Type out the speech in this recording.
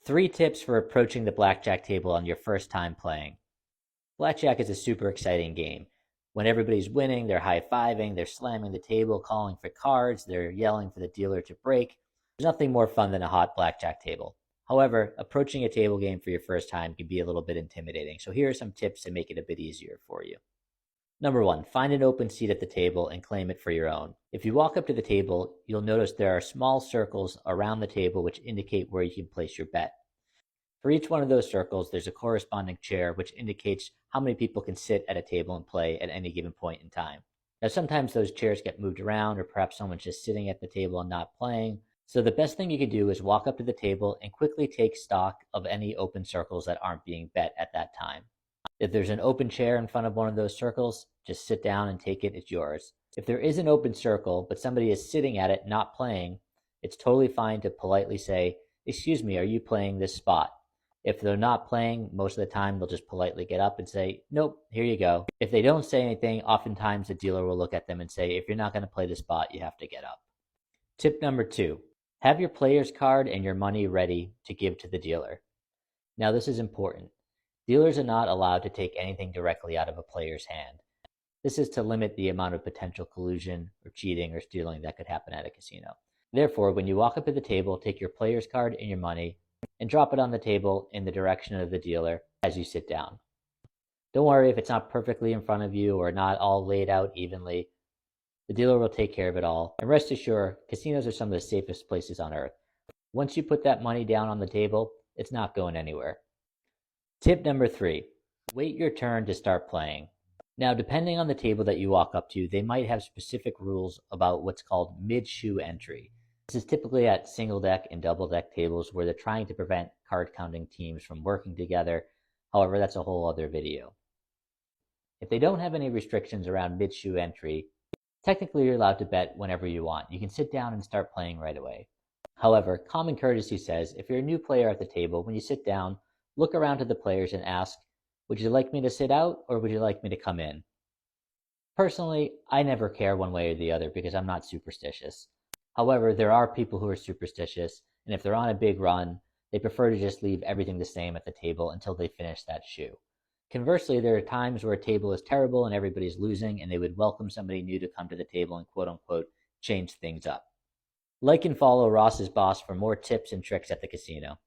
3 tips for approaching the blackjack table on your first time playing. Blackjack is a super exciting game. When everybody's winning, they're high-fiving, they're slamming the table, calling for cards, they're yelling for the dealer to break. There's nothing more fun than a hot blackjack table. However, approaching a table game for your first time can be a little bit intimidating, so here are some tips to make it a bit easier for you. Number 1, find an open seat at the table and claim it for your own. If you walk up to the table, you'll notice there are small circles around the table which indicate where you can place your bet. For each one of those circles, there's a corresponding chair which indicates how many people can sit at a table and play at any given point in time. Now, sometimes those chairs get moved around, or perhaps someone's just sitting at the table and not playing. So the best thing you could do is walk up to the table and quickly take stock of any open circles that aren't being bet at that time. If there's an open chair in front of one of those circles, just sit down and take it, it's yours. If there is an open circle, but somebody is sitting at it not playing, it's totally fine to politely say, "Excuse me, are you playing this spot?" If they're not playing, most of the time they'll just politely get up and say, "Nope, here you go." If they don't say anything, oftentimes the dealer will look at them and say, "If you're not going to play the spot, you have to get up." Tip number 2, have your player's card and your money ready to give to the dealer. Now this is important. Dealers are not allowed to take anything directly out of a player's hand. This is to limit the amount of potential collusion or cheating or stealing that could happen at a casino. Therefore, when you walk up to the table, take your player's card and your money and drop it on the table in the direction of the dealer as you sit down. Don't worry if it's not perfectly in front of you or not all laid out evenly. The dealer will take care of it all. And rest assured, casinos are some of the safest places on earth. Once you put that money down on the table, it's not going anywhere. Tip number 3, wait your turn to start playing. Now, depending on the table that you walk up to, they might have specific rules about what's called mid-shoe entry. This is typically at single deck and double deck tables where they're trying to prevent card counting teams from working together. However, that's a whole other video. If they don't have any restrictions around mid-shoe entry, technically you're allowed to bet whenever you want. You can sit down and start playing right away. However, common courtesy says if you're a new player at the table, when you sit down, look around to the players and ask, "Would you like me to sit out or would you like me to come in?" Personally, I never care one way or the other because I'm not superstitious. However, there are people who are superstitious, and if they're on a big run, they prefer to just leave everything the same at the table until they finish that shoe. Conversely, there are times where a table is terrible and everybody's losing, and they would welcome somebody new to come to the table and quote-unquote change things up. Like and follow Ross's Boss for more tips and tricks at the casino.